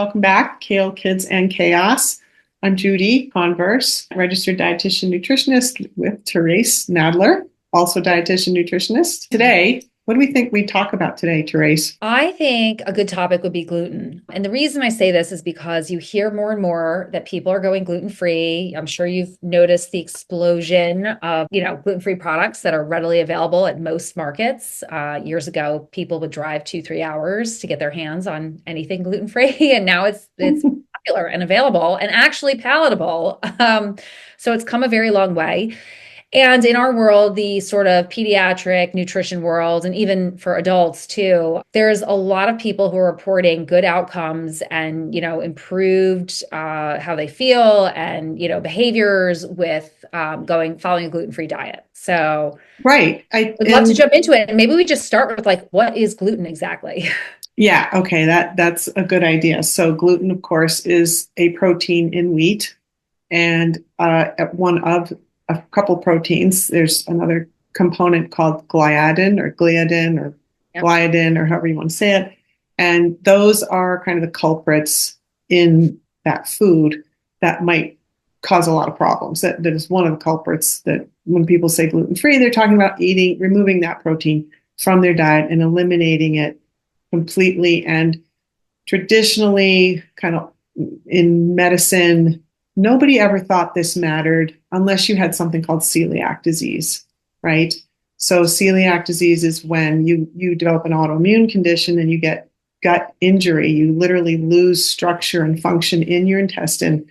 Welcome back, Kale Kids and Chaos. I'm Judy Converse, registered dietitian nutritionist with Therese Nadler, also dietitian nutritionist. Today, what do we think we talk about today, Therese? I think a good topic would be gluten. And the reason I say this is because you hear more and more that people are going gluten-free. I'm sure you've noticed the explosion of, gluten-free products that are readily available at most markets. Years ago, people would drive 2-3 hours to get their hands on anything gluten-free, and now it's popular and available and actually palatable. So it's come a very long way. And in our world, the sort of pediatric nutrition world, and even for adults too, there's a lot of people who are reporting good outcomes and, improved how they feel and, behaviors with following a gluten-free diet. So Right. I'd love to jump into it. And maybe we just start with what is gluten exactly? Yeah, okay, that's a good idea. So gluten, of course, is a protein in wheat, and one of a couple proteins. There's another component called gliadin or Yep. gliadin or however you want to say it. And those are kind of the culprits in that food that might cause a lot of problems. That is one of the culprits that when people say gluten-free, they're talking about removing that protein from their diet and eliminating it completely. And traditionally, kind of in medicine, nobody ever thought this mattered unless you had something called celiac disease, right? So celiac disease is when you develop an autoimmune condition and you get gut injury. You literally lose structure and function in your intestine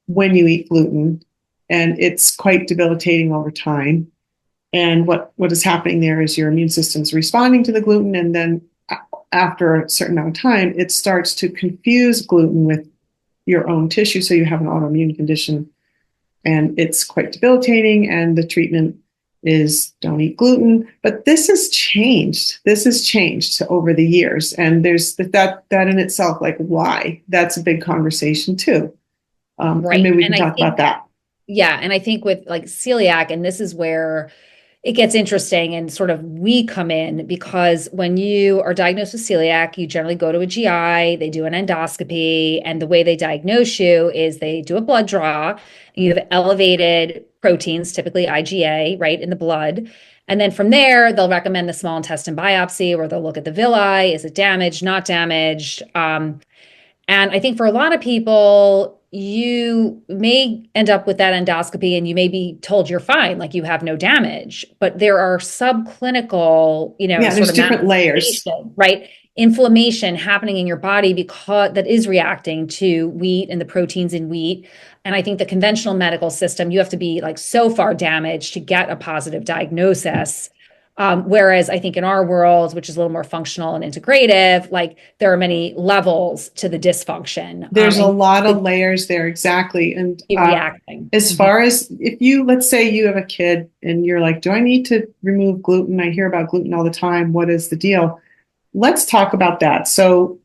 when you eat gluten, and it's quite debilitating over time. And what is happening there is your immune system's responding to the gluten, and then after a certain amount of time, it starts to confuse gluten with your own tissue. So you have an autoimmune condition, and it's quite debilitating. And the treatment is don't eat gluten. But this has changed. This has changed over the years. And there's that in itself, like why? That's a big conversation too. And Right. maybe we And can I talk about think, that. yeah. And I think with celiac, and this is where it gets interesting and sort of we come in because when you are diagnosed with celiac, you generally go to a GI, they do an endoscopy, and the way they diagnose you is they do a blood draw. You have elevated proteins, typically IgA, right, in the blood. And then from there, they'll recommend the small intestine biopsy where they'll look at the villi. Is it damaged, not damaged? And I think for a lot of people, you may end up with that endoscopy and you may be told you're fine, like you have no damage, but there are subclinical, Yeah, sort there's of different layers. manifestation, right? Inflammation happening in your body because that is reacting to wheat and the proteins in wheat. And I think the conventional medical system, you have to be like so far damaged to get a positive diagnosis. Whereas I think in our world, which is a little more functional and integrative, like there are many levels to the dysfunction. There's a And lot of could layers there, exactly. And be reacting. as Mhm. far as if you, let's say you have a kid and you're like, do I need to remove gluten? I hear about gluten all the time. What is the deal? Let's talk about that. So,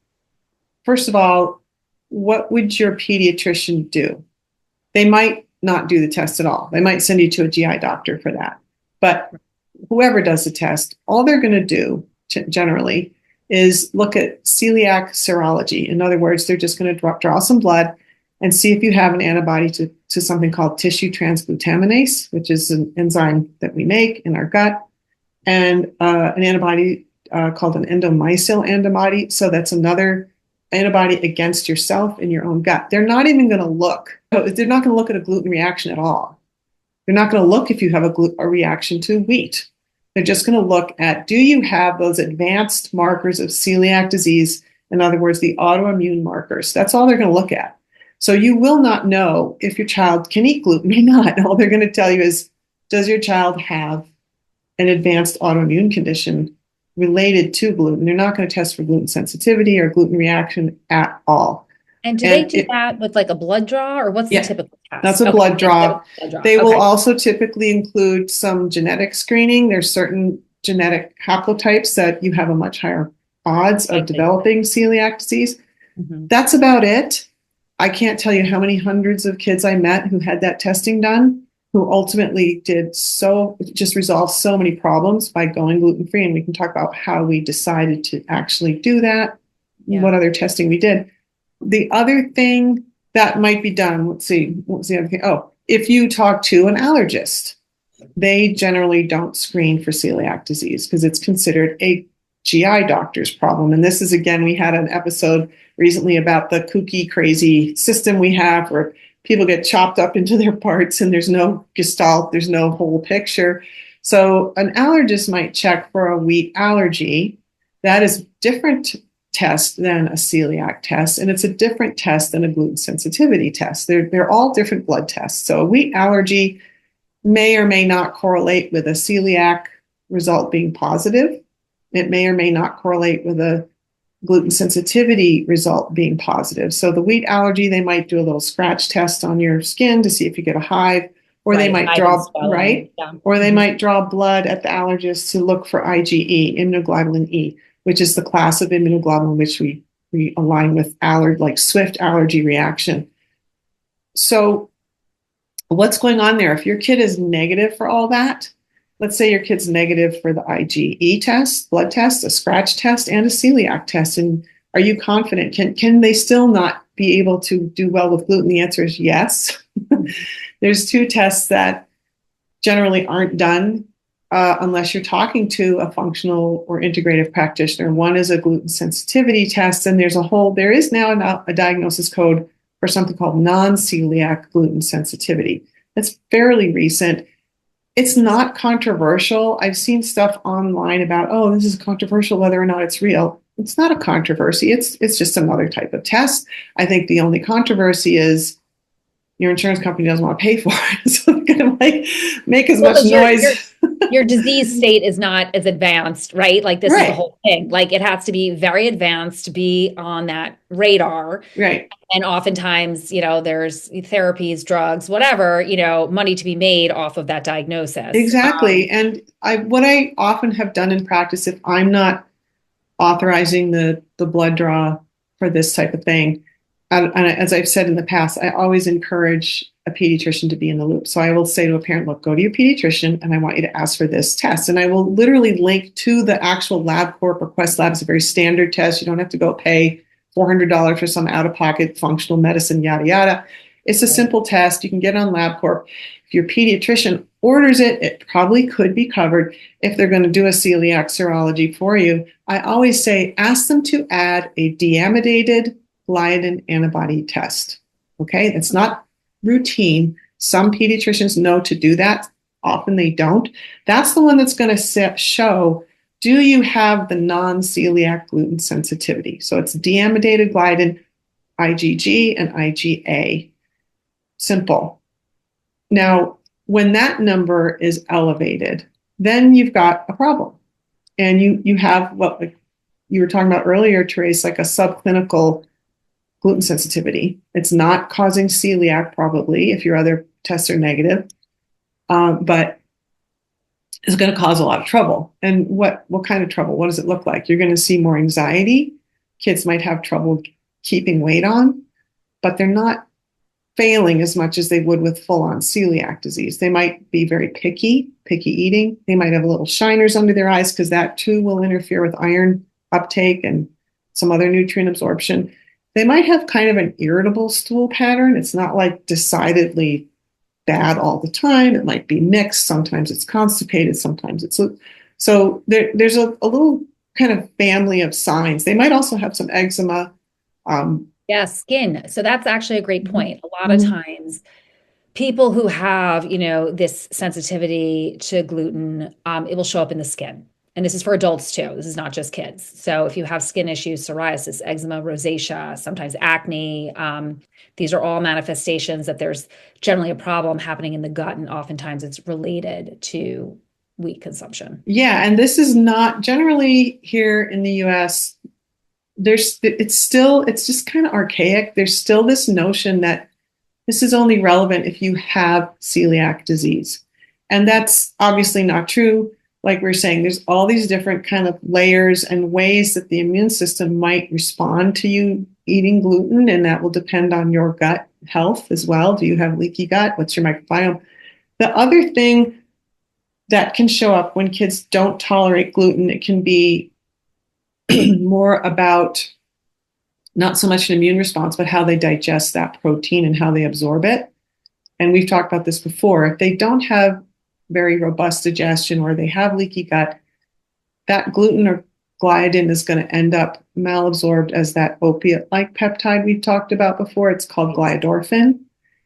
first of all, what would your pediatrician do? They might not do the test at all. They might send you to a GI doctor for that. But whoever does the test, all they're going to do generally is look at celiac serology. In other words, they're just going to draw some blood and see if you have an antibody to something called tissue transglutaminase, which is an enzyme that we make in our gut, and an antibody called an endomycin antibody. So that's another antibody against yourself in your own gut. They're not even going to look. They're not going to look at a gluten reaction at all. They're not going to look if you have a reaction to wheat. They're just going to look at, do you have those advanced markers of celiac disease? In other words, the autoimmune markers. That's all they're going to look at. So you will not know if your child can eat gluten or not. All they're going to tell you is, does your child have an advanced autoimmune condition related to gluten? They're not going to test for gluten sensitivity or gluten reaction at all. And do they And do that with like a blood draw or what's the yeah, typical that's test? a Okay. blood draw. Blood draw. They will Okay. also typically include some genetic screening. There's certain genetic haplotypes that you have a much higher odds of Likely. developing celiac disease. Mhm. That's about it. I can't tell you how many hundreds of kids I met who had that testing done, who ultimately just resolved so many problems by going gluten-free. And we can talk about how we decided to actually do that, Yeah. what other testing we did. the other thing that might be done, let's see, what was the other thing? Oh, if you talk to an allergist, they generally don't screen for celiac disease because it's considered a GI doctor's problem. And this is, again, we had an episode recently about the kooky, crazy system we have where people get chopped up into their parts and there's no gestalt, there's no whole picture. So an allergist might check for a wheat allergy. That is different test than a celiac test, and it's a different test than a gluten sensitivity test. They're all different blood tests. So a wheat allergy may or may not correlate with a celiac result being positive. It may or may not correlate with a gluten sensitivity result being positive. So the wheat allergy, they might do a little scratch test on your skin to see if you get a hive, or they might draw, right? Yeah. Or they might draw blood at the allergist to look for IgE, immunoglobulin E, which is the class of immunoglobulin which we align with like swift allergy reaction. So what's going on there? If your kid is negative for all that, let's say your kid's negative for the IgE test, blood test, a scratch test, and a celiac test, and are you confident? Can they still not be able to do well with gluten? The answer is yes. There's two tests that generally aren't done unless you're talking to a functional or integrative practitioner. One is a gluten sensitivity test, and there is now a diagnosis code for something called non-celiac gluten sensitivity. That's fairly recent. It's not controversial. I've seen stuff online about, oh, this is controversial whether or not it's real. It's not a controversy. It's just another type of test. I think the only controversy is your insurance company doesn't want to pay for it. So they're going to make as much noise. Your disease state is not as advanced, right? Like this is the whole thing. Like it has to be very advanced to be on that radar. Right. And oftentimes, there's therapies, drugs, whatever, money to be made off of that diagnosis. Exactly. And what I often have done in practice, if I'm not authorizing the blood draw for this type of thing, and as I've said in the past, I always encourage a pediatrician to be in the loop. So I will say to a parent, look, go to your pediatrician and I want you to ask for this test. And I will literally link to the actual LabCorp or Quest Lab. It's a very standard test. You don't have to go pay $400 for some out-of-pocket functional medicine, yada, yada. It's a simple test. You can get on LabCorp. If your pediatrician orders it, it probably could be covered if they're going to do a celiac serology for you. I always say, ask them to add a deamidated gliadin antibody test. Okay, it's not routine. Some pediatricians know to do that. Often they don't. That's the one that's going to show, do you have the non-celiac gluten sensitivity? So it's deamidated gliadin, IgG, and IgA. Simple. Now, when that number is elevated, then you've got a problem. And you have what you were talking about earlier, Therese, like a subclinical gluten sensitivity. It's not causing celiac probably if your other tests are negative, but it's going to cause a lot of trouble. And what kind of trouble? What does it look like? You're going to see more anxiety. Kids might have trouble keeping weight on, but they're not failing as much as they would with full-on celiac disease. They might be very picky eating. They might have little shiners under their eyes because that too will interfere with iron uptake and some other nutrient absorption. They might have kind of an irritable stool pattern. It's not like decidedly bad all the time. It might be mixed. Sometimes it's constipated. Sometimes it's so there's a little kind of family of signs. They might also have some eczema. Yeah, skin. So that's actually a great point. A lot of times people who have, this sensitivity to gluten, it will show up in the skin. And this is for adults too. This is not just kids. So if you have skin issues, psoriasis, eczema, rosacea, sometimes acne, these are all manifestations that there's generally a problem happening in the gut. And oftentimes it's related to wheat consumption. Yeah. And this is not generally here in the US. It's just kind of archaic. There's still this notion that this is only relevant if you have celiac disease. And that's obviously not true. Like we were saying, there's all these different kind of layers and ways that the immune system might respond to you eating gluten, and that will depend on your gut health as well. Do you have leaky gut? What's your microbiome? The other thing that can show up when kids don't tolerate gluten, it can be more about not so much an immune response, but how they digest that protein and how they absorb it. And we've talked about this before. If they don't have very robust digestion or they have leaky gut, that gluten or gliadin is going to end up malabsorbed as that opiate-like peptide we've talked about before. It's called gliadorphin.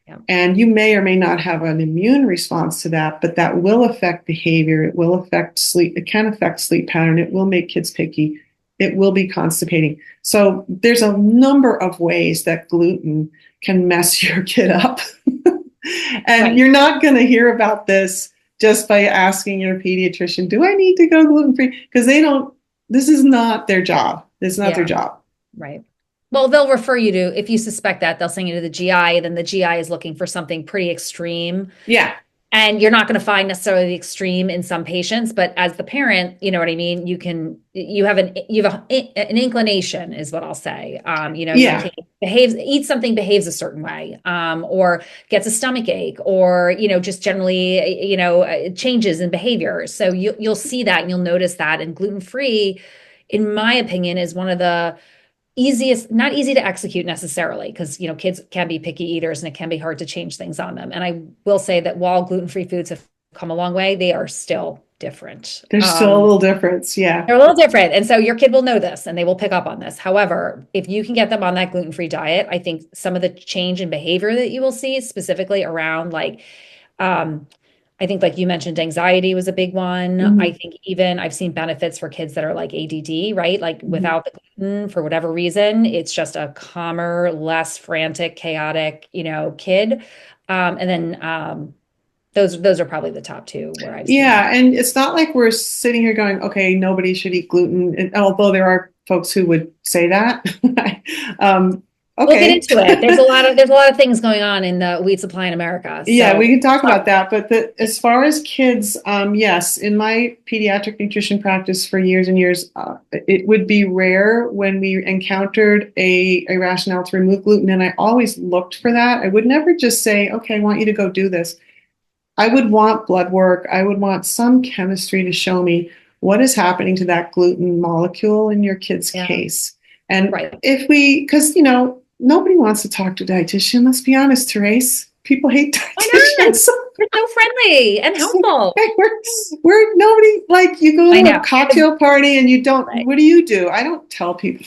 Yeah. And you may or may not have an immune response to that, but that will affect behavior. It will affect sleep. It can affect sleep pattern. It will make kids picky. It will be constipating. So there's a number of ways that gluten can mess your kid up. And Right. you're not going to hear about this just by asking your pediatrician, do I need to go gluten-free? Because they don't, this is not their job. It's not their Yeah. job. Right. Well, they'll refer you to, if you suspect that, they'll send you to the GI, then the GI is looking for something pretty extreme. Yeah. And you're not going to find necessarily the extreme in some patients, but as the parent, you know what I mean? You have an inclination is what I'll say. Your Yeah. kid eats something, behaves a certain way, or gets a stomach ache, or, just generally, changes in behavior. So you'll see that and you'll notice that. And gluten-free, in my opinion, is one of the easiest, not easy to execute necessarily, because kids can be picky eaters and it can be hard to change things on them. And I will say that while gluten-free foods have come a long way, they are still different. There's still a little difference. Yeah. They're a little different. And so your kid will know this and they will pick up on this. However, if you can get them on that gluten-free diet, I think some of the change in behavior that you will see specifically around um, I think like you mentioned, anxiety was a big one. I Mm-hmm. think even I've seen benefits for kids that are like ADD, right? Like Mm-hmm. without the gluten, for whatever reason, it's just a calmer, less frantic, chaotic, kid. And then those are probably the top two where I've seen that. Yeah, and it's not like we're sitting here going, okay, nobody should eat gluten, and, although there are folks who would say that. um, We'll get okay. into it. There's a lot of things going on in the wheat supply in America. Yeah, we So can talk about that. But as far as kids, yes, in my pediatric nutrition practice for years and years, it would be rare when we encountered a rationale to remove gluten. And I always looked for that. I would never just say, okay, I want you to go do this. I would want blood work. I would want some chemistry to show me what is happening to that gluten molecule in your kid's yeah, case. And right. if we, because, nobody wants to talk to a dietitian. Let's be honest, Therese. People hate Why not? dietitians. They're so friendly and helpful. we're nobody, like, you go I to a know. cocktail party and you don't, Right. what do? I don't tell people.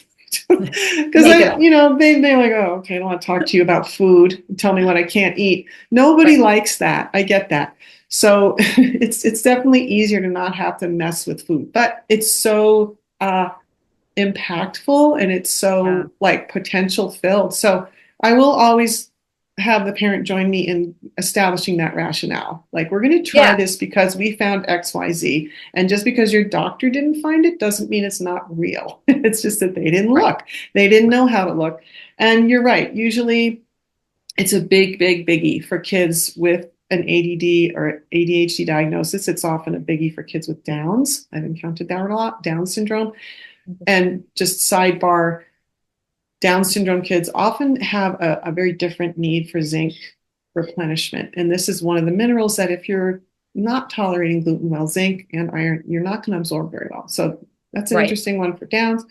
Because Make it up. they're like, oh, okay, I don't want to talk to you about food. Tell me what I can't eat. Nobody Right. likes that. I get that. So it's definitely easier to not have to mess with food, but it's so impactful and it's Yeah. so like potential filled. So I will always have the parent join me in establishing that rationale. Like, we're going to try Yeah. this because we found XYZ. And just because your doctor didn't find it doesn't mean it's not real. It's just that they didn't Right. look. They didn't Right. know how to look. And you're right. Usually it's a big, big biggie for kids with an ADD or ADHD diagnosis. It's often a biggie for kids with Downs. I've encountered that a lot, Down syndrome. And just sidebar, Down syndrome kids often have a very different need for zinc replenishment. And this is one of the minerals that if you're not tolerating gluten well, zinc and iron, you're not going to absorb very well. So that's an Right. interesting one for Downs.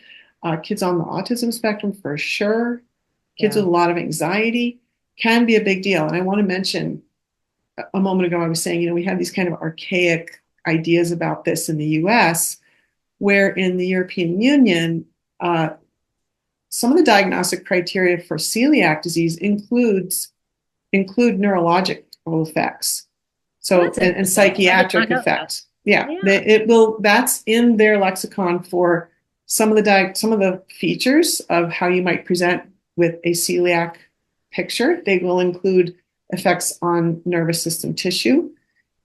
Kids on the autism spectrum, for sure. Kids Yeah. with a lot of anxiety can be a big deal. And I want to mention, a moment ago, I was saying, we have these kind of archaic ideas about this in the US, where in the European Union, some of the diagnostic criteria for celiac disease include neurological effects. Well, So that's and interesting. I did not psychiatric know that. effects. Yeah, Yeah. that's in their lexicon for some of the features of how you might present with a celiac picture. They will include effects on nervous system tissue.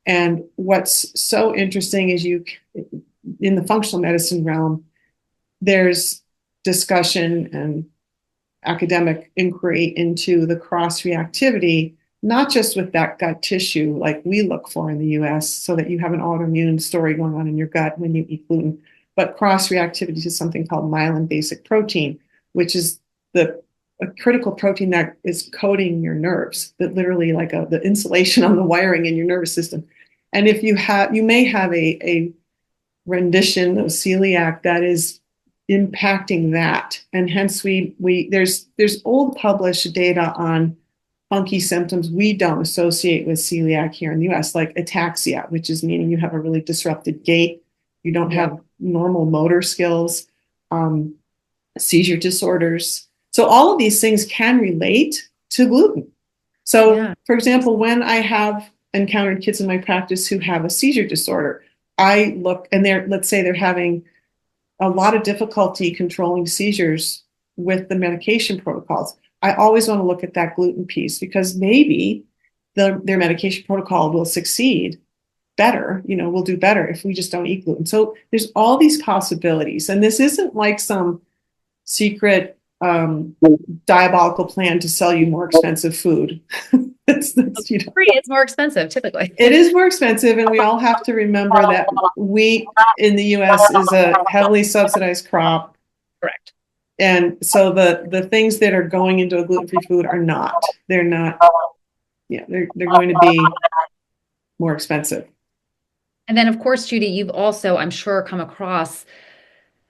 And what's so interesting is in the functional medicine realm, there's discussion and academic inquiry into the cross reactivity, not just with that gut tissue like we look for in the US, so that you have an autoimmune story going on in your gut when you eat gluten, but cross reactivity to something called myelin basic protein, which is a critical protein that is coating your nerves, that literally like the insulation on the wiring in your nervous system. And if you may have a rendition of celiac that is impacting that. And hence there's old published data on funky symptoms we don't associate with celiac here in the US, like ataxia, which is meaning you have a really disrupted gait, you don't Yeah. have normal motor skills, um, seizure disorders. So all of these things can relate to gluten. So, Yeah. for example, when I have encountered kids in my practice who have a seizure disorder, I look and let's say they're having a lot of difficulty controlling seizures with the medication protocols. I always want to look at that gluten piece because maybe their medication protocol will succeed better, will do better if we just don't eat gluten. So there's all these possibilities. And this isn't like some secret diabolical plan to sell you more expensive food. Free, it's more expensive typically. It is more expensive, and we all have to remember that wheat in the US is a heavily subsidized crop. Correct. And so the things that are going into a gluten-free food are not. They're not, yeah, they're going to be more expensive. And then, of course, Judy, you've also, I'm sure, come across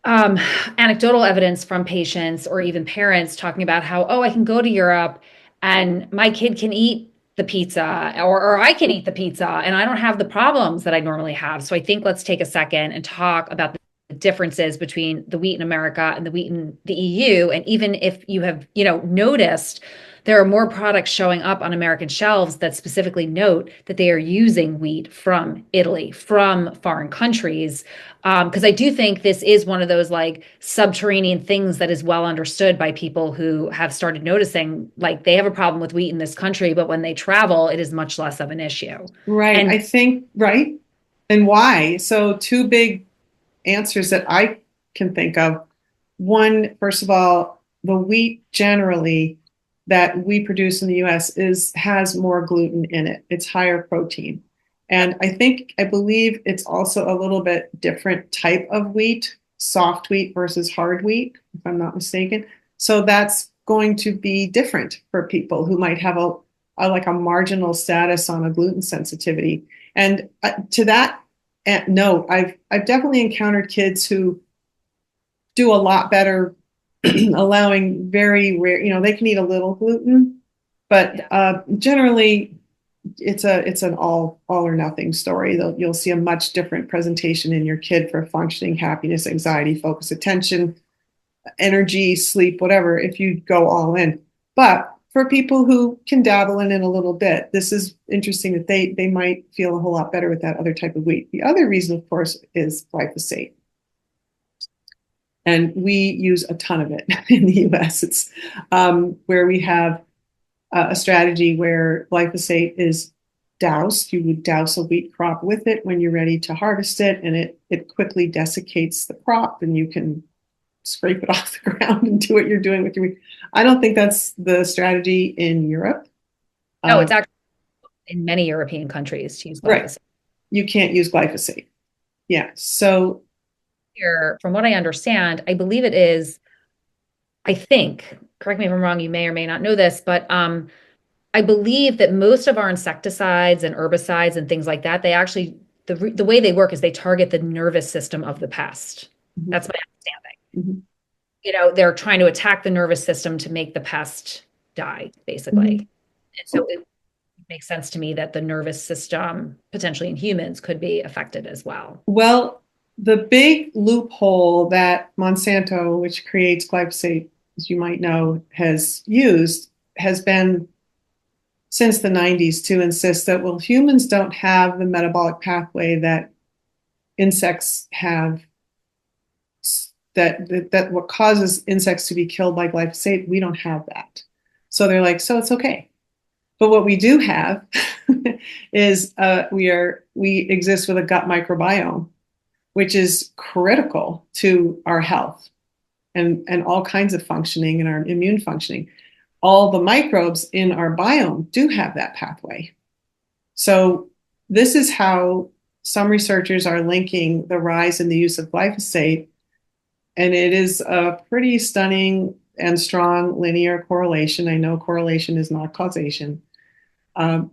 um, anecdotal evidence from patients or even parents talking about how, oh, I can go to Europe and my kid can eat the pizza or I can eat the pizza and I don't have the problems that I normally have. So I think let's take a second and talk about the differences between the wheat in America and the wheat in the EU. And even if you have, noticed there are more products showing up on American shelves that specifically note that they are using wheat from Italy, from foreign countries. Because I do think this is one of those like subterranean things that is well understood by people who have started noticing like they have a problem with wheat in this country, but when they travel, it is much less of an issue. Right. And I think, right. And why? So two big answers that I can think of. One, first of all, the wheat generally that we produce in the US has more gluten in it. It's higher protein. And I believe it's also a little bit different type of wheat, soft wheat versus hard wheat, if I'm not mistaken. So that's going to be different for people who might have a like a marginal status on a gluten sensitivity. And to that note, I've definitely encountered kids who do a lot better allowing very rare, they can eat a little gluten, but generally it's an all or nothing story. You'll see a much different presentation in your kid for functioning, happiness, anxiety, focus, attention, energy, sleep, whatever, if you go all in. But for people who can dabble in it a little bit, this is interesting that they might feel a whole lot better with that other type of wheat. The other reason, of course, is glyphosate. And we use a ton of it in the US. It's where we have a strategy where glyphosate is doused. You would douse a wheat crop with it when you're ready to harvest it, and it quickly desiccates the crop, and you can scrape it off the ground and do what you're doing with your wheat. I don't think that's the strategy in Europe. no, it's actually in many European countries to use Right. glyphosate. You can't use glyphosate. Yeah. So Here, from what I understand, I believe it is, I think, correct me if I'm wrong, you may or may not know this, but I believe that most of our insecticides and herbicides and things like that, they actually, the way they work is they target the nervous system of the pest. mhm, That's my understanding. mhm, They're trying to attack the nervous system to make the pest die, basically. mhm. And so it makes sense to me that the nervous system, potentially in humans, could be affected as well. Well, the big loophole that Monsanto, which creates glyphosate, as you might know, has used has been since the 90s to insist that, well, humans don't have the metabolic pathway that insects have, that what causes insects to be killed by glyphosate, we don't have that. So they're like, so it's okay. But what we do have is we exist with a gut microbiome, which is critical to our health and all kinds of functioning and our immune functioning. All the microbes in our biome do have that pathway. So this is how some researchers are linking the rise in the use of glyphosate, and it is a pretty stunning and strong linear correlation. I know correlation is not causation, um,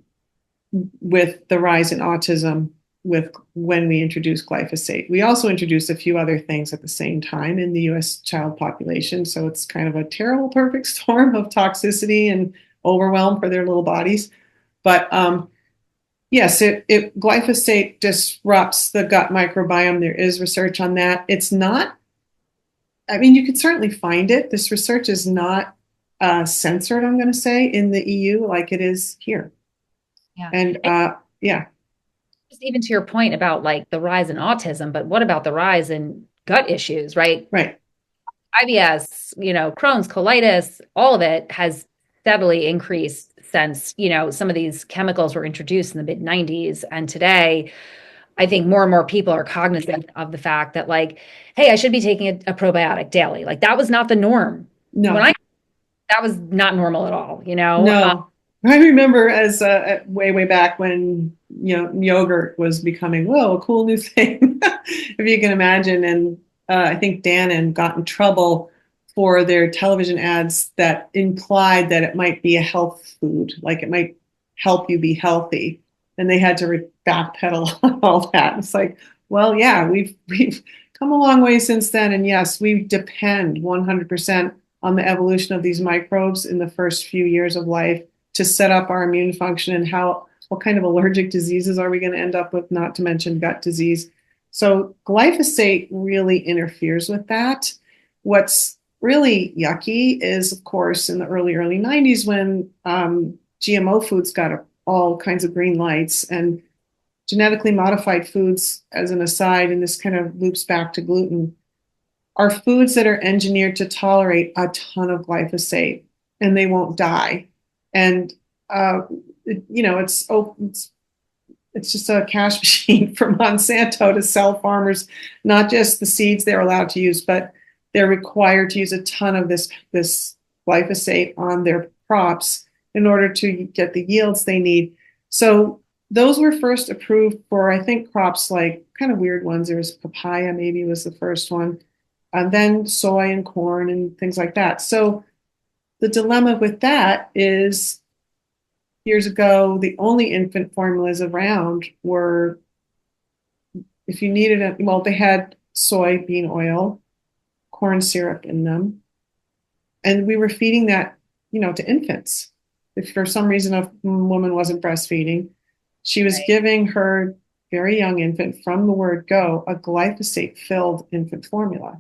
with the rise in autism with when we introduced glyphosate. We also introduced a few other things at the same time in the US child population. So it's kind of a terrible perfect storm of toxicity and overwhelm for their little bodies. But yes, it glyphosate disrupts the gut microbiome. There is research on that. It's not, I mean, you could certainly find it. This research is not censored, I'm going to say, in the EU like it is here. Yeah. And yeah, Just even to your point about like the rise in autism, but what about the rise in gut issues, right? right. IBS, Crohn's, colitis, all of it has steadily increased since, some of these chemicals were introduced in the mid 90s. And today, I think more and more people are cognizant of the fact that, like, hey, I should be taking a probiotic daily. Like, that was not the norm. When No, I, that was not normal at all. no. I remember as way, way back when, yogurt was becoming, whoa, a cool new thing, if you can imagine. And I think Dannon got in trouble for their television ads that implied that it might be a health food, like it might help you be healthy. And they had to backpedal on all that. It's like, well, yeah, we've come a long way since then. And yes, we depend 100% on the evolution of these microbes in the first few years of life to set up our immune function and what kind of allergic diseases are we going to end up with, not to mention gut disease. So glyphosate really interferes with that. What's really yucky is, of course, in the early 90s when GMO foods got all kinds of green lights, and genetically modified foods, as an aside, and this kind of loops back to gluten, are foods that are engineered to tolerate a ton of glyphosate and they won't die. And it's just a cash machine for Monsanto to sell farmers not just the seeds they're allowed to use, but they're required to use a ton of this glyphosate on their crops in order to get the yields they need. So those were first approved for, I think, crops like kind of weird ones. There was papaya, maybe was the first one, and then soy and corn and things like that. So the dilemma with that is years ago, the only infant formulas around were, if you needed it, well, they had soybean oil, corn syrup in them. And we were feeding that, to infants. If for some reason a woman wasn't breastfeeding, she was Right. giving her very young infant from the word go a glyphosate filled infant formula.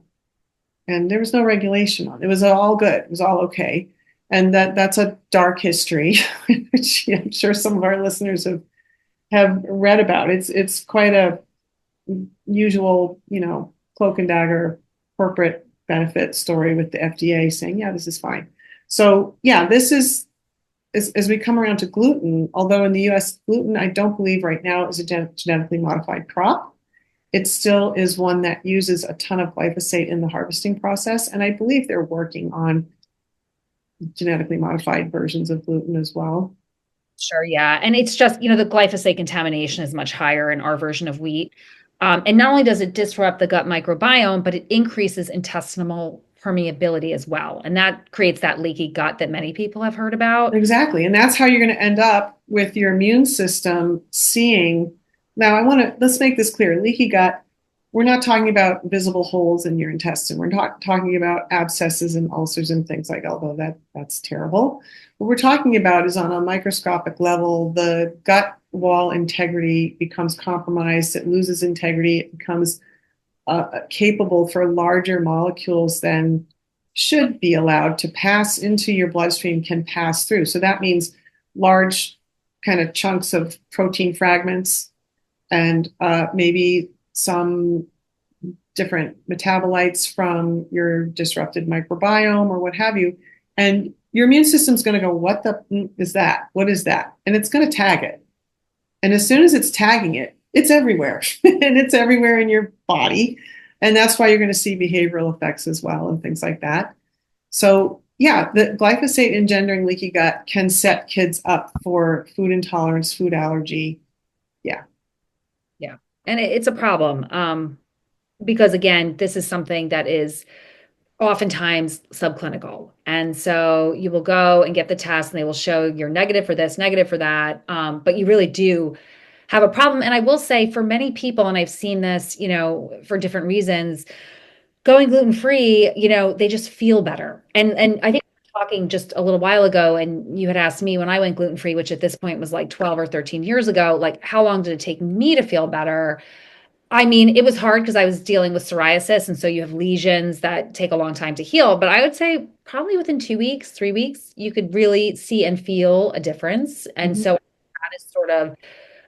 And there was no regulation on it. It was all good. It was all okay. And that's a dark history, which I'm sure some of our listeners have read about. It's quite a usual, cloak and dagger corporate benefit story with the FDA saying, yeah, this is fine. So yeah, this is as we come around to gluten, although in the US, gluten, I don't believe right now is a genetically modified crop. It still is one that uses a ton of glyphosate in the harvesting process. And I believe they're working on genetically modified versions of gluten as well. Sure, yeah. And it's just, the glyphosate contamination is much higher in our version of wheat. And not only does it disrupt the gut microbiome, but it increases intestinal permeability as well. And that creates that leaky gut that many people have heard about. Exactly. And that's how you're going to end up with your immune system seeing. Now, let's make this clear. Leaky gut, we're not talking about visible holes in your intestine. We're not talking about abscesses and ulcers and things like, although that's terrible. What we're talking about is on a microscopic level, the gut wall integrity becomes compromised. It loses integrity. It becomes capable for larger molecules than should be allowed to pass into your bloodstream can pass through. So that means large kind of chunks of protein fragments and maybe some different metabolites from your disrupted microbiome or what have you. And your immune system's going to go, what the is that? What is that? And it's going to tag it. And as soon as it's tagging it, it's everywhere and it's everywhere in your body. And that's why you're going to see behavioral effects as well and things like that. So, yeah, the glyphosate engendering leaky gut can set kids up for food intolerance, food allergy. Yeah, Yeah. And it's a problem. Because again, this is something that is oftentimes subclinical. And so you will go and get the test and they will show you're negative for this, negative for that. But you really do have a problem. And I will say for many people, and I've seen this, for different reasons, going gluten free, they just feel better. And I think we were talking just a little while ago, and you had asked me when I went gluten free, which at this point was like 12 or 13 years ago, like how long did it take me to feel better? I mean, it was hard because I was dealing with psoriasis. And so you have lesions that take a long time to heal. But I would say probably within 2 weeks, 3 weeks, you could really see and feel a difference. And Mhm. so that is sort of,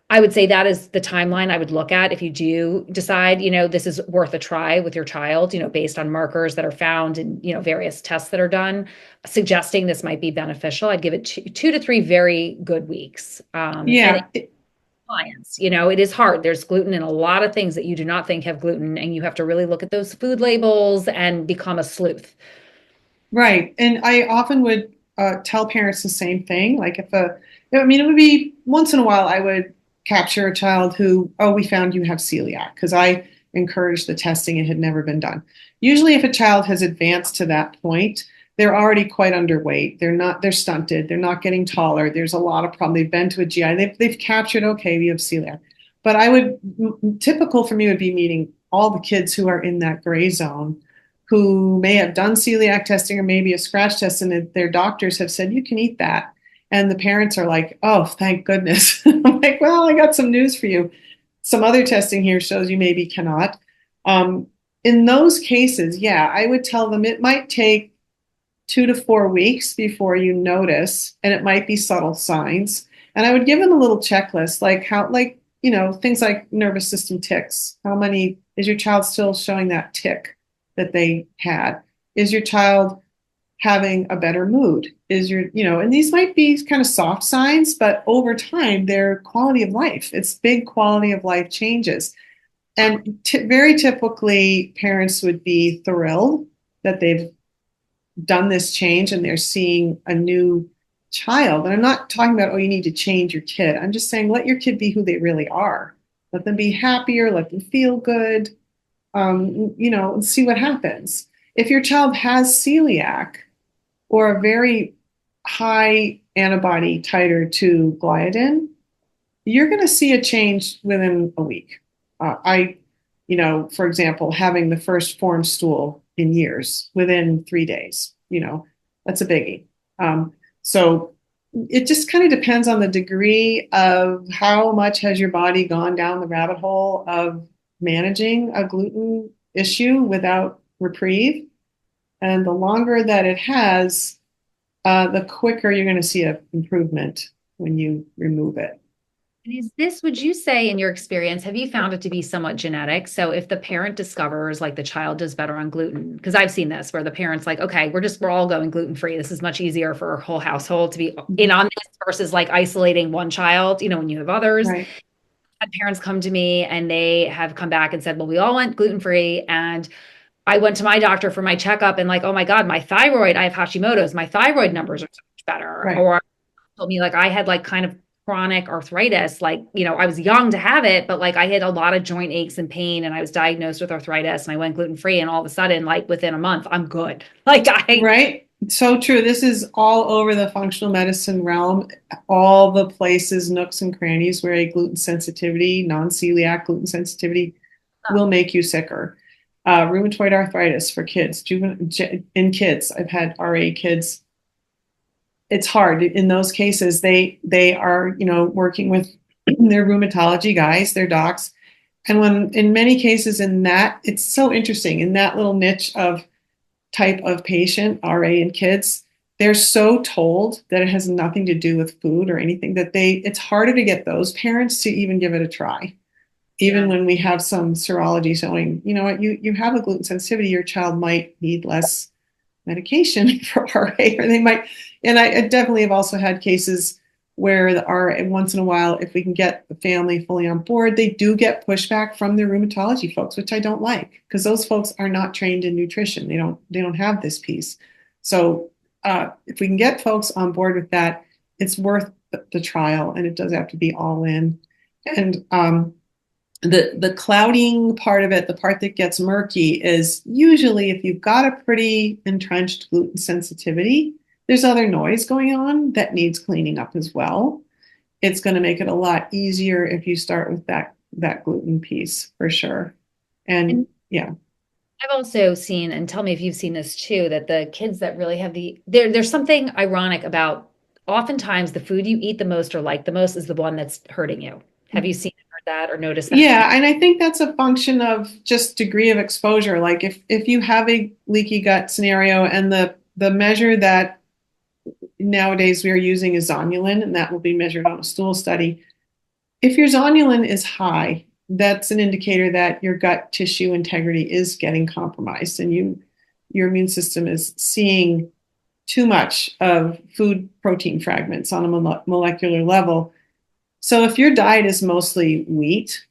I would say that is the timeline I would look at if you do decide, this is worth a try with your child, based on markers that are found in, various tests that are done, suggesting this might be beneficial. I'd give it 2 to 3 very good weeks. And Yeah, clients, it is hard. There's gluten in a lot of things that you do not think have gluten, and you have to really look at those food labels and become a sleuth. right. And I often would tell parents the same thing. Like I mean, it would be once in a while I would capture a child who, oh, we found you have celiac because I encouraged the testing. It had never been done. Usually, if a child has advanced to that point, they're already quite underweight. They're stunted. They're not getting taller. There's a lot of problem. They've been to a GI. They've captured, okay, we have celiac. But typical for me would be meeting all the kids who are in that gray zone who may have done celiac testing or maybe a scratch test, and their doctors have said, you can eat that. And the parents are like, oh, thank goodness. I'm like, well, I got some news for you. Some other testing here shows you maybe cannot. Um, in those cases, yeah, I would tell them it might take 2 to 4 weeks before you notice, and it might be subtle signs. And I would give them a little checklist, things like nervous system ticks. How many is your child still showing that tick that they had? Is your child having a better mood? And these might be kind of soft signs, but over time, their quality of life, it's big quality of life changes. And very typically, parents would be thrilled that they've done this change and they're seeing a new child. And I'm not talking about, oh, you need to change your kid. I'm just saying, let your kid be who they really are. Let them be happier, let them feel good, and see what happens. If your child has celiac or a very high antibody titer to gliadin, you're going to see a change within a week. For example, having the first form stool in years within 3 days, that's a biggie. So it just kind of depends on the degree of how much has your body gone down the rabbit hole of managing a gluten issue without reprieve. And the longer that it has, the quicker you're going to see an improvement when you remove it. And would you say in your experience, have you found it to be somewhat genetic? So if the parent discovers like the child does better on gluten, because I've seen this where the parent's like, okay, we're all going gluten free. This is much easier for our whole household to be in on this versus like isolating one child, when you have others. Right. Had parents come to me and they have come back and said, well, we all went gluten free. And I went to my doctor for my checkup and like, oh my God, my thyroid, I have Hashimoto's, my thyroid numbers are so much better. Right. Or told me like I had like kind of chronic arthritis, like, I was young to have it, but like I had a lot of joint aches and pain and I was diagnosed with arthritis and I went gluten free and all of a sudden, like within a month, I'm good. Like Right. So true. This is all over the functional medicine realm, all the places, nooks and crannies where a gluten sensitivity, non-celiac gluten sensitivity will make you sicker. Rheumatoid arthritis for kids, in kids. I've had RA kids. It's hard in those cases. They are, working with their rheumatology guys, their docs. And when in many cases in that, it's so interesting in that little niche of type of patient, RA and kids, they're so told that it has nothing to do with food or anything that it's harder to get those parents to even give it a try. Even yeah. when we have some serology showing, you know what, you have a gluten sensitivity, your child might need less medication for RA, or they might. And I definitely have also had cases where the RA, once in a while, if we can get the family fully on board, they do get pushback from their rheumatology folks, which I don't like because those folks are not trained in nutrition. They don't have this piece. So if we can get folks on board with that, it's worth the trial, and it does have to be all in. And the clouding part of it, the part that gets murky, is usually if you've got a pretty entrenched gluten sensitivity, there's other noise going on that needs cleaning up as well. it's going to make it a lot easier if you start with that gluten piece for sure. And And yeah. I've also seen, and tell me if you've seen this too, that the kids that really have there's something ironic about oftentimes the food you eat the most or like the most is the one that's hurting you. Have you seen or heard that or noticed that? Yeah, and I think that's a function of just degree of exposure. Like if you have a leaky gut scenario and the measure that nowadays we are using is zonulin, and that will be measured on a stool study. If your zonulin is high, that's an indicator that your gut tissue integrity is getting compromised and your immune system is seeing too much of food protein fragments on a molecular level. So if your diet is mostly wheat,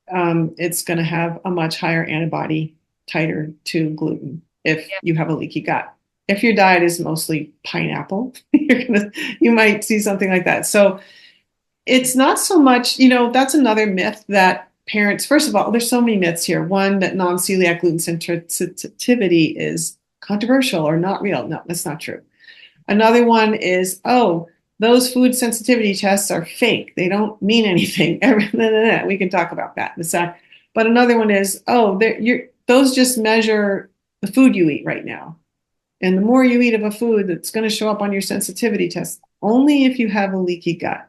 it's going to have a much higher antibody titer to gluten if you have a leaky gut. If your diet is mostly pineapple, you might see something like that. So it's not so much, that's another myth that parents, first of all, there's so many myths here. One, that non-celiac gluten sensitivity is controversial or not real. No, that's not true. Another one is, oh, those food sensitivity tests are fake. They don't mean anything. We can talk about that in a sec. But another one is, oh, those just measure the food you eat right now. And the more you eat of a food, that's going to show up on your sensitivity test only if you have a leaky gut.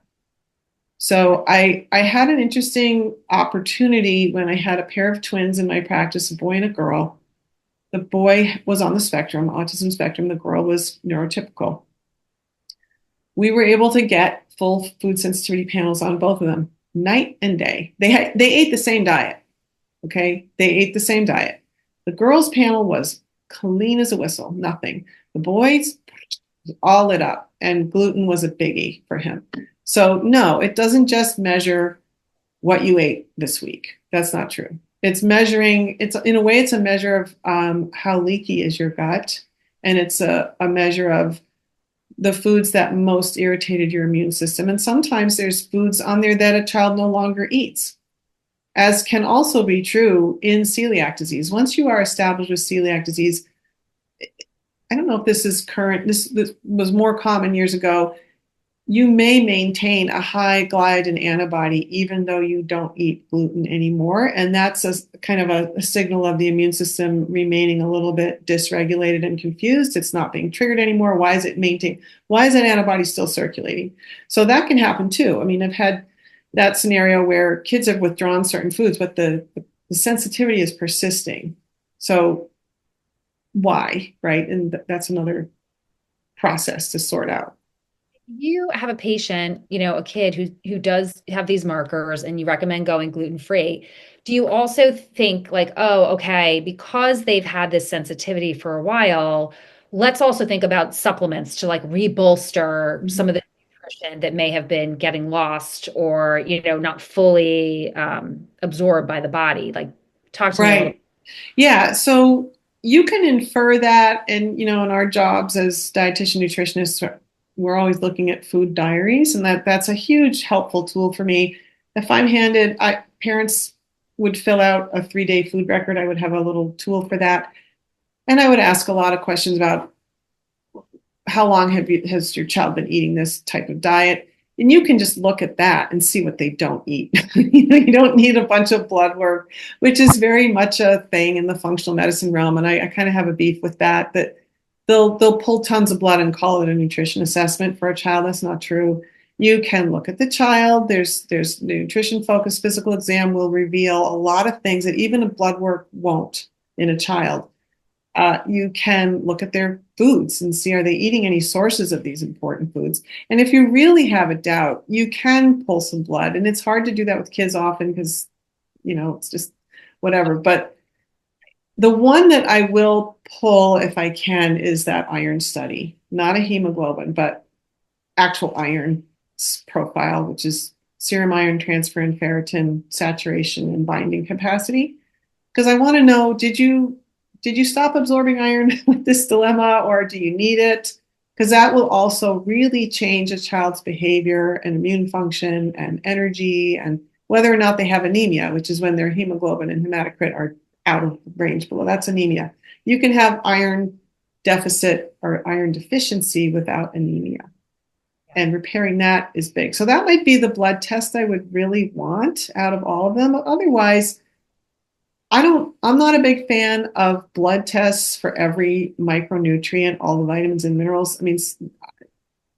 So I had an interesting opportunity when I had a pair of twins in my practice, a boy and a girl. The boy was on the spectrum, autism spectrum. The girl was neurotypical. We were able to get full food sensitivity panels on both of them, night and day. They ate the same diet. Okay, they ate the same diet. The girls' panel was clean as a whistle, nothing. The boys all lit up, and gluten was a biggie for him. So no, it doesn't just measure what you ate this week. That's not true. It's measuring. It's in a way, it's a measure of how leaky is your gut, and it's a measure of the foods that most irritated your immune system. And sometimes there's foods on there that a child no longer eats, as can also be true in celiac disease. Once you are established with celiac disease, I don't know if this is current, this was more common years ago. You may maintain a high gliadin antibody even though you don't eat gluten anymore. And that's a kind of a signal of the immune system remaining a little bit dysregulated and confused. It's not being triggered anymore. Why is it maintained? Why is that antibody still circulating? So that can happen too. I mean, I've had that scenario where kids have withdrawn certain foods, but the sensitivity is persisting. So why, right? And that's another process to sort out. You have a patient, a kid who does have these markers and you recommend going gluten-free. Do you also think like, oh, okay, because they've had this sensitivity for a while, let's also think about supplements to like rebolster some of the nutrition that may have been getting lost or, not fully absorbed by the body? Like, talk to me a little. Right. Yeah, so you can infer that, and in our jobs as dietitian nutritionists, we're always looking at food diaries, and that's a huge helpful tool for me. If I'm handed, parents would fill out a 3-day food record. I would have a little tool for that, and I would ask a lot of questions about how long has your child been eating this type of diet? And you can just look at that and see what they don't eat. You don't need a bunch of blood work, which is very much a thing in the functional medicine realm. And I kind of have a beef with that, that they'll pull tons of blood and call it a nutrition assessment for a child. That's not true. You can look at the child. There's nutrition focused physical exam will reveal a lot of things that even a blood work won't in a child. You can look at their foods and see, are they eating any sources of these important foods? And if you really have a doubt, you can pull some blood. And it's hard to do that with kids often because, it's just whatever. But the one that I will pull if I can is that iron study, not a hemoglobin, but actual iron profile, which is serum iron transfer and ferritin saturation and binding capacity. Because I want to know, did you stop absorbing iron with this dilemma, or do you need it? Because that will also really change a child's behavior and immune function and energy and whether or not they have anemia, which is when their hemoglobin and hematocrit are out of range below. That's anemia. You can have iron deficit or iron deficiency without anemia. and repairing that is big. So that might be the blood test I would really want out of all of them. Otherwise, I'm not a big fan of blood tests for every micronutrient, all the vitamins and minerals. I mean,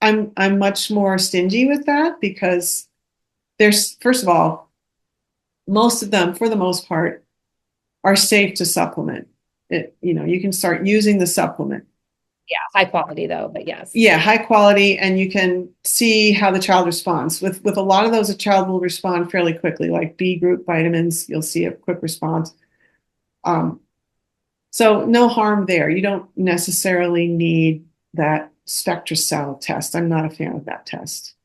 I'm much more stingy with that because there's, first of all, most of them, for the most part, are safe to supplement. You can start using the supplement. Yeah, high quality though, but yes. Yeah, high quality, and you can see how the child responds. With a lot of those, a child will respond fairly quickly, like B group vitamins, you'll see a quick response. Um, so no harm there. You don't necessarily need that SpectraCell test. I'm not a fan of that test.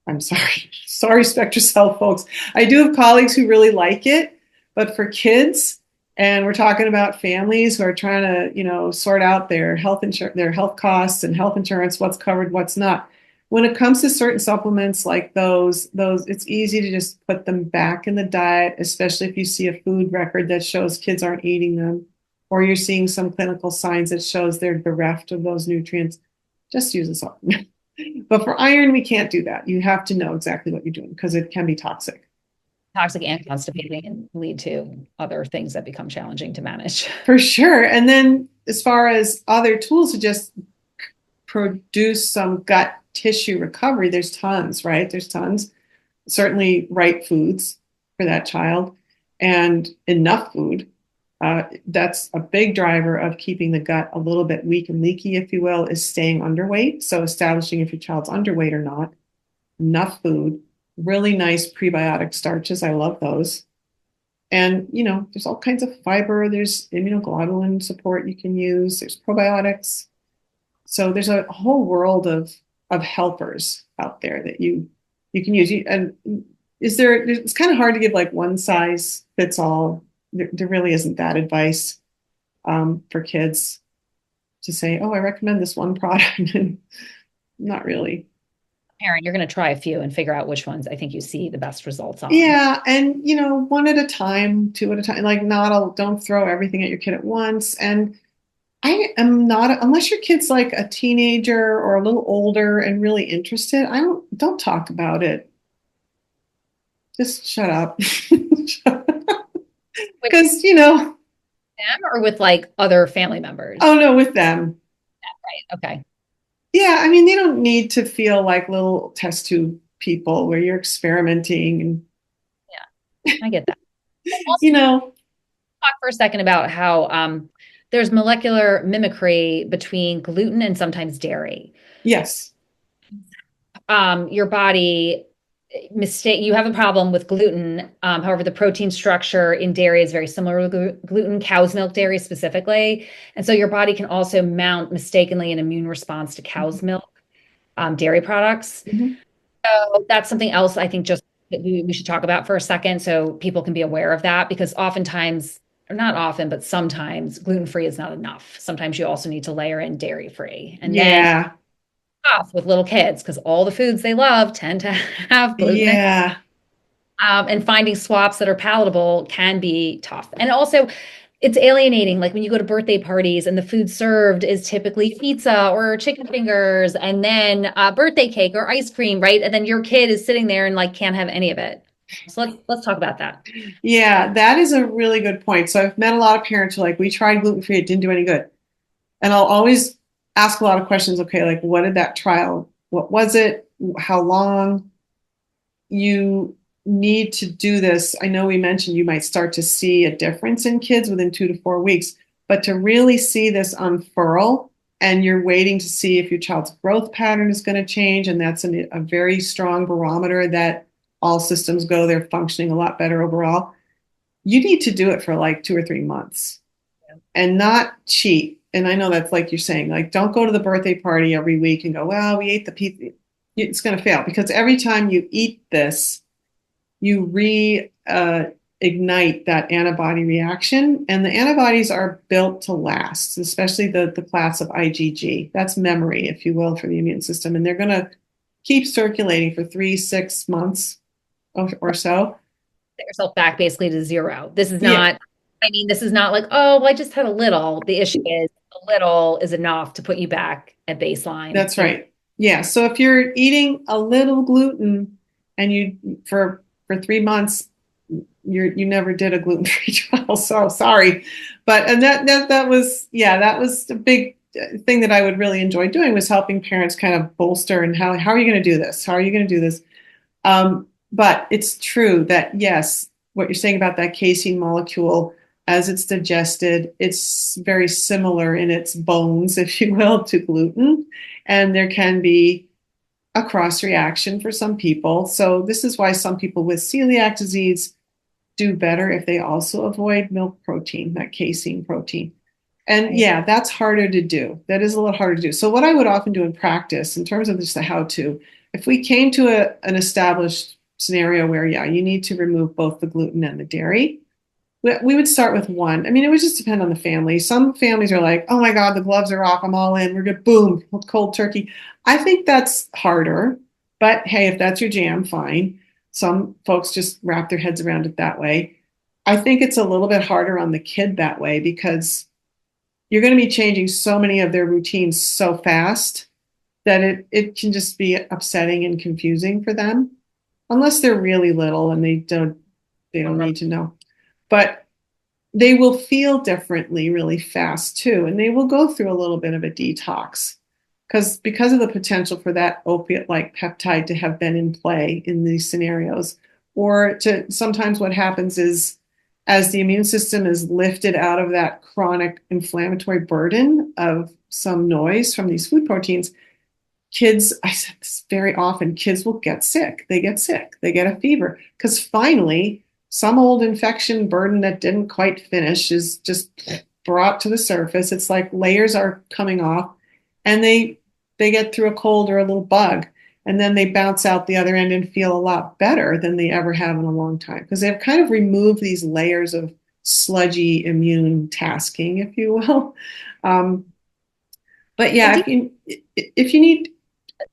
I'm sorry. Sorry, SpectraCell folks. I do have colleagues who really like it, but for kids, and we're talking about families who are trying to, sort out their their health costs and health insurance, what's covered, what's not. When it comes to certain supplements like those, it's easy to just put them back in the diet, especially if you see a food record that shows kids aren't eating them, or you're seeing some clinical signs that shows they're bereft of those nutrients. Just use a supplement. But for iron, we can't do that. You have to know exactly what you're doing because it can be toxic. Toxic and constipating and lead to other things that become challenging to manage. For sure. And then as far as other tools to just produce some gut tissue recovery, there's tons, right? There's tons. Certainly right foods for that child and enough food. That's a big driver of keeping the gut a little bit weak and leaky, if you will, is staying underweight. So establishing if your child's underweight or not, enough food, really nice prebiotic starches. I love those. And, there's all kinds of fiber. There's immunoglobulin support you can use. There's probiotics. So there's a whole world of helpers out there that you can use. And it's kind of hard to give like one size fits all. There really isn't that advice for kids to say, oh, I recommend this one product. Not really. Parent, you're going to try a few and figure out which ones I think you see the best results on. Yeah, and one at a time, two at a time. Like don't throw everything at your kid at once. And I am not, unless your kid's like a teenager or a little older and really interested, don't talk about it. Just shut up. With Because, them or with like other family members? oh no, with them. Right. Okay. Yeah, I mean, they don't need to feel like little test tube people where you're experimenting and, Yeah, I get that. Also, you know, talk for a second about how there's molecular mimicry between gluten and sometimes dairy. yes. Your body mistake you have a problem with gluten. However, the protein structure in dairy is very similar to gluten, cow's milk dairy specifically. And so your body can also mount mistakenly an immune response to cow's milk dairy products. Mhm. So that's something else I think just that we should talk about for a second so people can be aware of that because oftentimes, or not often, but sometimes gluten-free is not enough. Sometimes you also need to layer in dairy-free. And then Yeah. tough with little kids because all the foods they love tend to have gluten in. Yeah. And finding swaps that are palatable can be tough. And also, it's alienating. Like when you go to birthday parties and the food served is typically pizza or chicken fingers and then birthday cake or ice cream, right? And then your kid is sitting there and like can't have any of it. So let's talk about that. Yeah, that is a really good point. So I've met a lot of parents who are like, we tried gluten-free, it didn't do any good. And I'll always ask a lot of questions. Okay, like what did that trial, what was it? How long? You need to do this. I know we mentioned you might start to see a difference in kids within 2 to 4 weeks, but to really see this unfurl and you're waiting to see if your child's growth pattern is going to change, and that's a very strong barometer that all systems go, they're functioning a lot better overall. You need to do it for like 2 or 3 months and not cheat. And I know that's like you're saying, like, don't go to the birthday party every week and go, well, we ate the pizza. It's going to fail because every time you eat this, you ignite that antibody reaction. And the antibodies are built to last, especially the class of IgG. That's memory, if you will, for the immune system. And they're going to keep circulating for 3, 6 months or so. Get yourself back basically to zero. This is Yeah, not, I mean, this is not like, oh, well, I just had a little. The issue is a little is enough to put you back at baseline. that's right. Yeah. So if you're eating a little gluten and you for 3 months, you never did a gluten-free trial. So sorry. But and that was yeah, that was a big thing that I would really enjoy doing was helping parents kind of bolster and how are you going to do this? How are you going to do this? But it's true that yes, what you're saying about that casein molecule, as it's digested, it's very similar in its bones, if you will, to gluten. And there can be a cross reaction for some people. So, this is why some people with celiac disease do better if they also avoid milk protein, that casein protein. And Right. yeah, that's harder to do. That is a little harder to do. So, what I would often do in practice, in terms of just the how to, if we came to an established scenario where, yeah, you need to remove both the gluten and the dairy, we would start with one. I mean, it would just depend on the family. Some families are like, oh my God, the gloves are off. I'm all in. We're good. Boom, cold turkey. I think that's harder. But hey, if that's your jam, fine. Some folks just wrap their heads around it that way. I think it's a little bit harder on the kid that way because you're going to be changing so many of their routines so fast that it can just be upsetting and confusing for them unless they're really little and they don't need to know. But they will feel differently really fast too, and they will go through a little bit of a detox because of the potential for that opiate like peptide to have been in play in these scenarios. Or to sometimes what happens is as the immune system is lifted out of that chronic inflammatory burden of some noise from these food proteins, kids, I said this very often, kids will get sick. They get sick. They get a fever because finally some old infection burden that didn't quite finish is just brought to the surface. It's like layers are coming off and they get through a cold or a little bug and then they bounce out the other end and feel a lot better than they ever have in a long time because they've kind of removed these layers of sludgy immune tasking, if you will. Um, but Well, yeah, if you need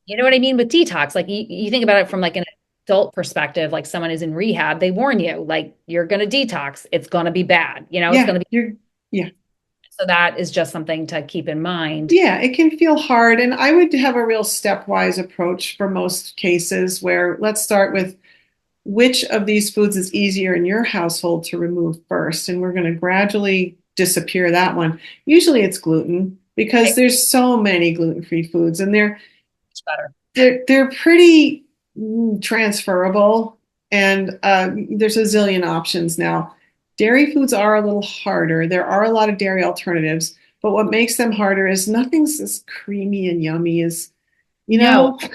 you know what I mean with detox? Like you think about it from like an adult perspective, like someone is in rehab, they warn you, like you're going to detox. It's going to be bad. It's yeah, going to be, yeah, so that is just something to keep in mind. yeah, it can feel hard. And I would have a real stepwise approach for most cases where let's start with which of these foods is easier in your household to remove first. And we're going to gradually disappear that one. Usually it's gluten because Right? there's so many gluten-free foods and they're Much better. they're pretty transferable, and there's a zillion options now. Dairy foods are a little harder. There are a lot of dairy alternatives, but what makes them harder is nothing's as creamy and yummy as, you No, know,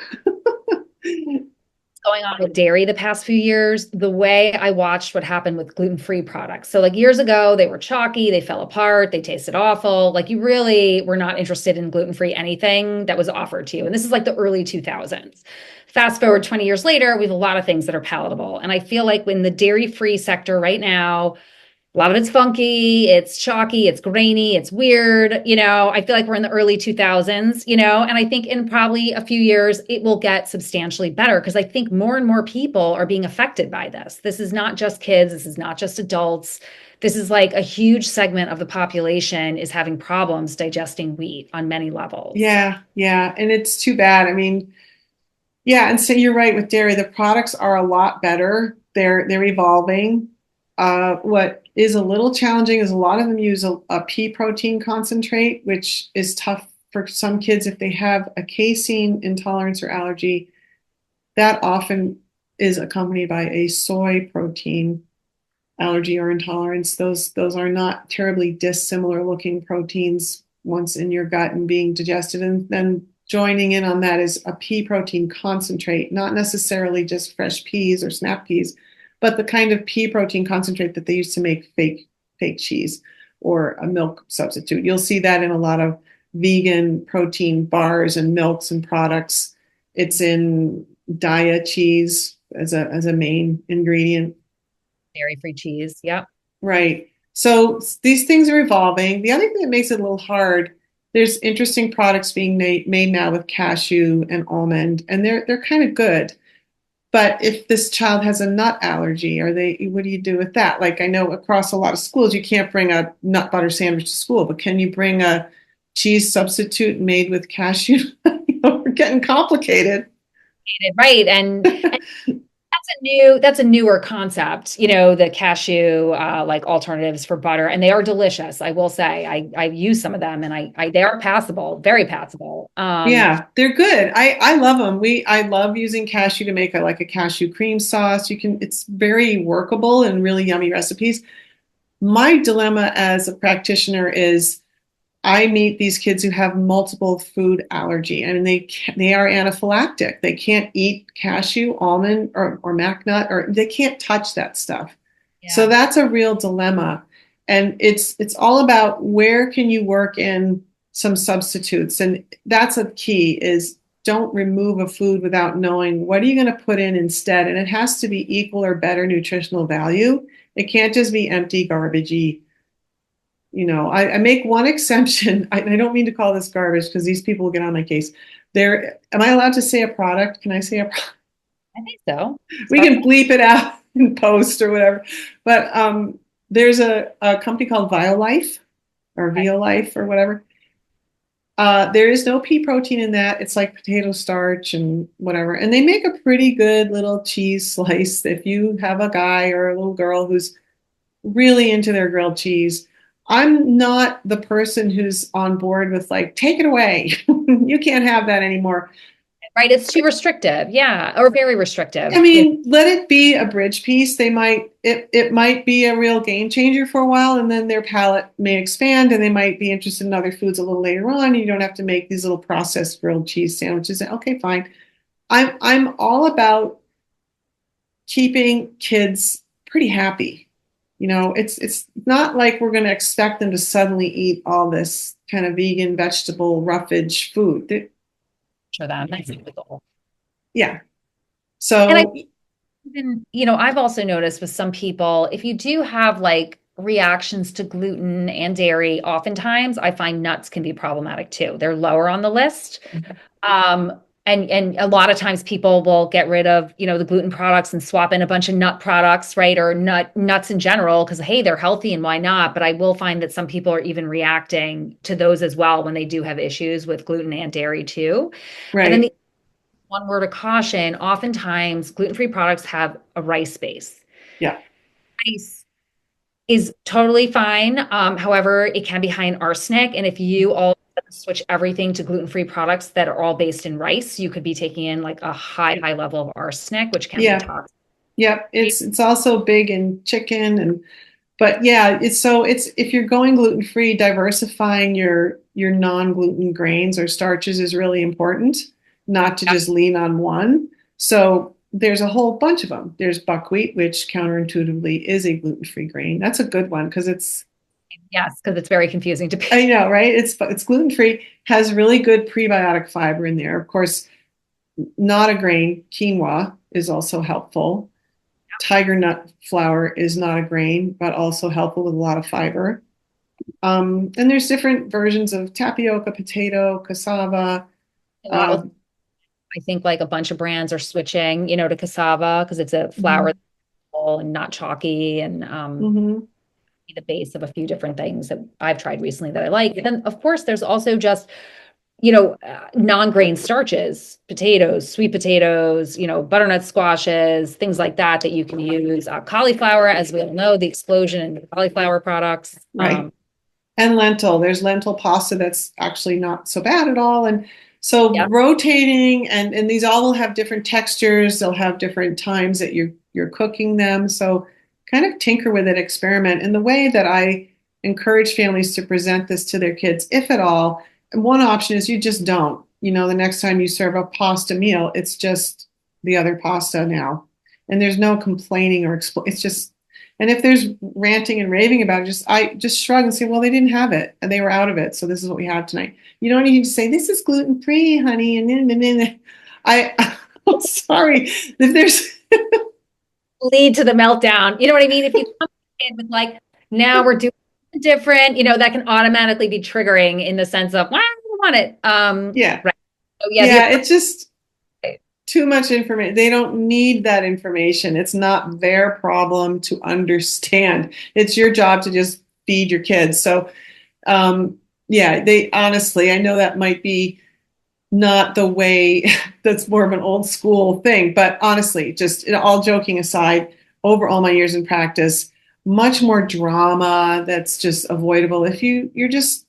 going on with dairy the past few years, the way I watched what happened with gluten-free products. So like years ago, they were chalky, they fell apart, they tasted awful. Like you really were not interested in gluten-free anything that was offered to you. And this is like the early 2000s. Fast forward 20 years later, we have a lot of things that are palatable. And I feel like in the dairy-free sector right now, a lot of it's funky, it's chalky, it's grainy, it's weird. I feel like we're in the early 2000s, and I think in probably a few years it will get substantially better because I think more and more people are being affected by this. This is not just kids, this is not just adults. This is like a huge segment of the population is having problems digesting wheat on many levels. yeah, yeah, and it's too bad. I mean, yeah, and so you're right with dairy. The products are a lot better. They're evolving. What is a little challenging is a lot of them use a pea protein concentrate, which is tough for some kids if they have a casein intolerance or allergy. That often is accompanied by a soy protein allergy or intolerance. Those are not terribly dissimilar looking proteins once in your gut and being digested. And then joining in on that is a pea protein concentrate, not necessarily just fresh peas or snap peas, but the kind of pea protein concentrate that they use to make fake cheese or a milk substitute. You'll see that in a lot of vegan protein bars and milks and products. It's in Daya cheese as a main ingredient. Dairy-free cheese. Yep. Right. So these things are evolving. The other thing that makes it a little hard, there's interesting products being made now with cashew and almond, and they're kind of good. But if this child has a nut allergy, what do you do with that? Like I know across a lot of schools, you can't bring a nut butter sandwich to school, but can you bring a cheese substitute made with cashew? getting complicated. Right. And that's a newer concept, the cashew like alternatives for butter, and they are delicious. I will say I've used some of them, and they are passable, very passable. Yeah, they're good. I love them. I love using cashew to make like a cashew cream sauce. It's very workable and really yummy recipes. My dilemma as a practitioner is I meet these kids who have multiple food allergy and they are anaphylactic. They can't eat cashew, almond, or mac nut, or they can't touch that stuff. So Yeah. that's a real dilemma. And it's all about where can you work in some substitutes. And that's a key is don't remove a food without knowing what are you going to put in instead. And it has to be equal or better nutritional value. It can't just be empty, garbagey. I make one exception. I don't mean to call this garbage because these people will get on my case. Am I allowed to say a product? Can I say a product? I think so. We can bleep it out in post or whatever. But there's a company called Violife or Violife or whatever. There is no pea protein in that. It's like potato starch and whatever. And they make a pretty good little cheese slice if you have a guy or a little girl who's really into their grilled cheese. I'm not the person who's on board with like, take it away. You can't have that anymore. Right. It's too restrictive. Yeah. Or very I restrictive. mean, let it be a bridge piece. It might be a real game changer for a while, and then their palate may expand and they might be interested in other foods a little later on. You don't have to make these little processed grilled cheese sandwiches. Okay, fine. I'm all about keeping kids pretty happy. It's not like we're going to expect them to suddenly eat all this kind of vegan vegetable roughage food. For them. That's the goal. Yeah. And I So even, I've also noticed with some people, if you do have like reactions to gluten and dairy, oftentimes I find nuts can be problematic too. They're lower on the list. Um, and a lot of times people will get rid of, the gluten products and swap in a bunch of nut products, right? Or nuts in general, because hey, they're healthy and why not? But I will find that some people are even reacting to those as well when they do have issues with gluten and dairy too. And then right. the one word of caution, oftentimes gluten-free products have a rice base. Yeah. Rice is totally fine. However, it can be high in arsenic. And if you all switch everything to gluten-free products that are all based in rice, you could be taking in like a high level of arsenic, which can be Yeah. toxic. Yeah. It's also big in chicken but yeah, it's if you're going gluten free, diversifying your non-gluten grains or starches is really important, not to just lean on one. So there's a whole bunch of them. There's buckwheat, which counterintuitively is a gluten-free grain. That's a good one because Yes, because it's very confusing to I pick. know, right? It's gluten-free, has really good prebiotic fiber in there. Of course, not a grain, quinoa is also helpful. Tiger nut flour is not a grain, but also helpful with a lot of fiber. And there's different versions of tapioca, potato, cassava. A lot with, Um, I think like a bunch of brands are switching, to cassava because it's a flour mhm, that's full and not chalky and mhm. the base of a few different things that I've tried recently that I like. And then, of course, there's also just non-grain starches, potatoes, sweet potatoes, butternut squashes, things like that that you can use. Cauliflower, as we all know, the explosion in cauliflower products. Right. And lentil. There's lentil pasta that's actually not so bad at all. And so Yeah, rotating and these all will have different textures. They'll have different times that you're cooking them. So kind of tinker with it, experiment. And the way that I encourage families to present this to their kids, if at all, one option is you just don't. The next time you serve a pasta meal, it's just the other pasta now. And there's no complaining it's just and if there's ranting and raving about it, I just shrug and say, well, they didn't have it and they were out of it. So this is what we had tonight. You don't need to say this is gluten free, honey. And I'm sorry if there's lead to the meltdown. You know what I mean? If you come in with like, now we're doing different, that can automatically be triggering in the sense of, well, I don't want it. yeah, Right. So yeah, the yeah. approach. It's just too much information. They don't need that information. It's not their problem to understand. It's your job to just feed your kids. So yeah, they honestly, I know that might be not the way that's more of an old school thing. But honestly, just all joking aside, over all my years in practice, much more drama that's just avoidable if you're just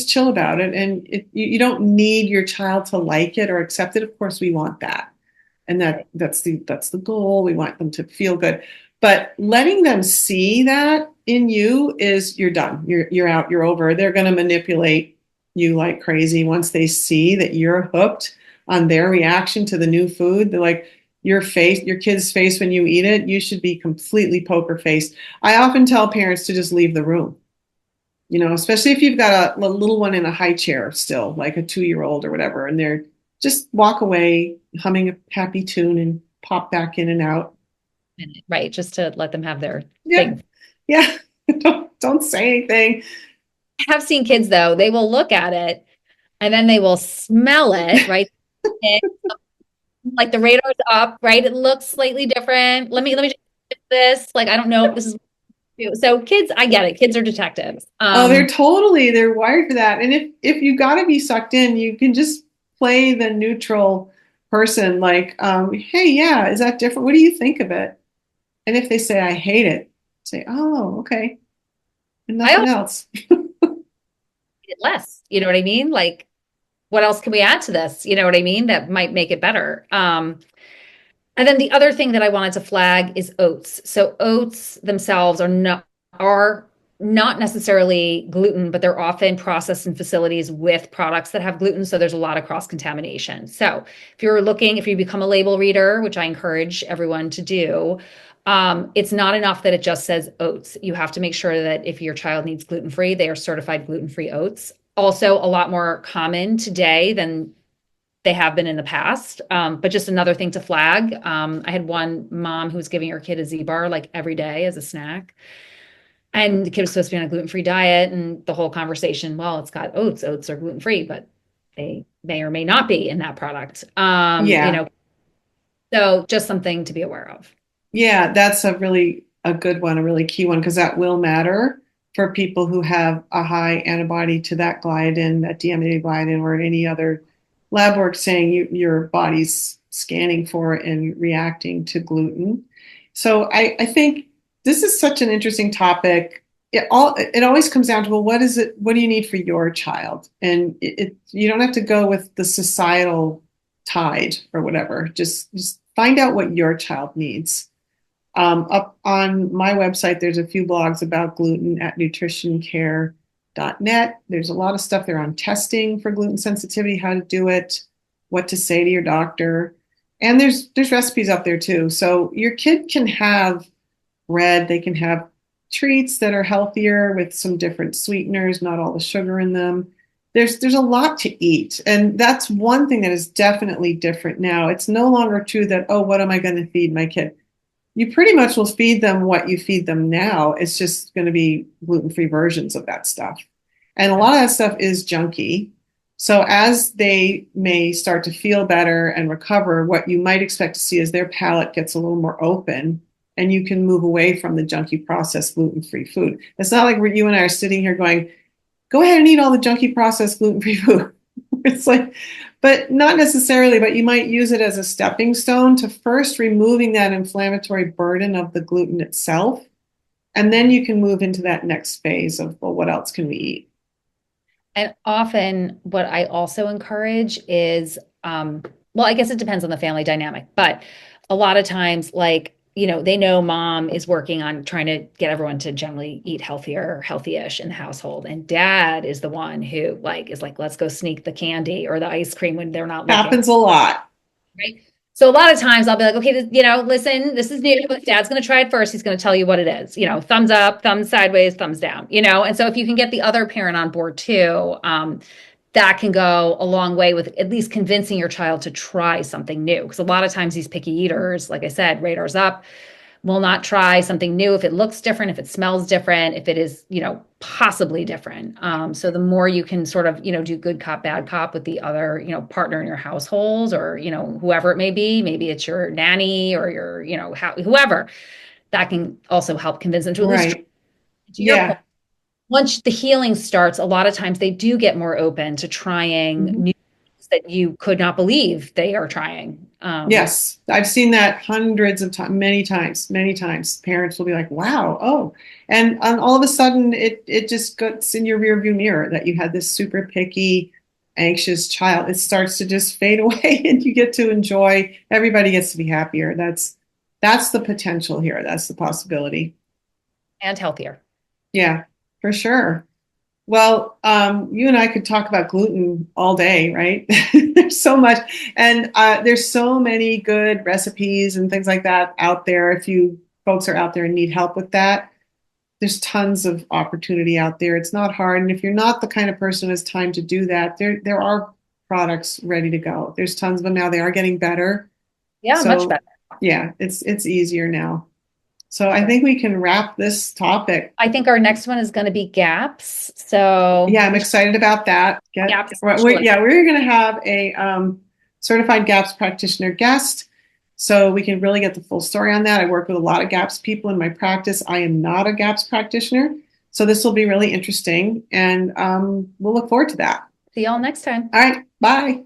chill about it, and you don't need your child to like it or accept it. Of course, we want that, and Right. that's the goal. We want them to feel good, but letting them see that in you is you're done. You're out. You're over. They're going to manipulate you like crazy once they see that you're hooked on their reaction to the new food. They're like, your kid's face when you eat it, you should be completely poker faced. I often tell parents to just leave the room, especially if you've got a little one in a high chair still, like a 2-year old or whatever, and they're just walk away humming a happy tune and pop back in and out. Right. Just to let them have their Yeah, thing. yeah. Don't say anything. I have seen kids though, they will look at it and then they will smell it, right? And, like the radar's up, right? It looks slightly different. Let me just this. Like, I don't know if this is so kids, I get it. Kids are detectives. Oh, they're wired for that. And if you got to be sucked in, you can just play the neutral person, like, hey, yeah, is that different? What do you think of it? And if they say I hate it, say, oh, okay, and I nothing always else. need it less. You know what I mean? Like, what else can we add to this? You know what I mean? That might make it better. And then the other thing that I wanted to flag is oats. So oats themselves are not necessarily gluten, but they're often processed in facilities with products that have gluten. So there's a lot of cross contamination. So if you become a label reader, which I encourage everyone to do, it's not enough that it just says oats. You have to make sure that if your child needs gluten-free, they are certified gluten-free oats. Also, a lot more common today than they have been in the past. But just another thing to flag. I had one mom who was giving her kid a Z-bar like every day as a snack. And the kid was supposed to be on a gluten-free diet, and the whole conversation, well, it's got oats. Oats are gluten-free, but they may or may not be in that product. Yeah. So just something to be aware of. Yeah, that's a good one, a really key one, because that will matter for people who have a high antibody to that gliadin, that deaminated gliadin, or any other lab work saying your body's scanning for it and reacting to gluten. So I think this is such an interesting topic. It always comes down to, well, what is it? What do you need for your child? And you don't have to go with the societal tide or whatever. Just find out what your child needs. Up on my website, there's a few blogs about gluten at nutritioncare.net. There's a lot of stuff there on testing for gluten sensitivity, how to do it, what to say to your doctor. And there's recipes up there too. So your kid can have bread, they can have treats that are healthier with some different sweeteners, not all the sugar in them. There's a lot to eat. And that's one thing that is definitely different now. It's no longer true that, oh, what am I going to feed my kid? You pretty much will feed them what you feed them now. It's just going to be gluten-free versions of that stuff. And a lot of that stuff is junky. So as they may start to feel better and recover, what you might expect to see is their palate gets a little more open and you can move away from the junky processed gluten-free food. It's not like you and I are sitting here going, go ahead and eat all the junky processed gluten-free food. It's like, but not necessarily, but you might use it as a stepping stone to first removing that inflammatory burden of the gluten itself. And then you can move into that next phase of, well, what else can we eat? And often, what I also encourage is, well, I guess it depends on the family dynamic, but a lot of times, like, they know mom is working on trying to get everyone to generally eat healthier or healthy-ish in the household. And dad is the one who is like, let's go sneak the candy or the ice cream when they're not looking. Happens a lot. Right. So a lot of times I'll be like, okay, listen, this is new. Dad's going to try it first. He's going to tell you what it is, thumbs up, thumbs sideways, thumbs down, and so if you can get the other parent on board too, that can go a long way with at least convincing your child to try something new. Because a lot of times these picky eaters, like I said, radar's up, will not try something new if it looks different, if it smells different, if it is, possibly different. So the more you can sort of, do good cop, bad cop with the other, partner in your household or, whoever it may be, maybe it's your nanny or your, whoever, that can also help convince them to at least try. Right. To your point, Yeah. once the healing starts, a lot of times they do get more open to trying Mhm. new that you could not believe they are trying. Yes, I've seen that hundreds of times, many times, many times. Parents will be like, "Wow, oh," and all of a sudden, it just gets in your rearview mirror that you had this super picky, anxious child. It starts to just fade away, and you get to enjoy. Everybody gets to be happier. That's the potential here. That's the possibility. And healthier. Yeah, for sure. Well, you and I could talk about gluten all day, right? There's so much, and there's so many good recipes and things like that out there. If you folks are out there and need help with that, there's tons of opportunity out there. It's not hard, and if you're not the kind of person who has time to do that, there are products ready to go. There's tons of them now. They are getting better, Yeah, much so better. yeah, it's easier now. So I Great. think we can wrap this topic. I think our next one is going to be gaps. So Yeah, I'm we should excited about that. gaps. Yeah, we're going to have a certified GAPS practitioner guest, so we can really get the full story on that. I work with a lot of GAPS people in my practice. I am not a GAPS practitioner, so this will be really interesting, and we'll look forward to that. See y'all next time. All right, bye.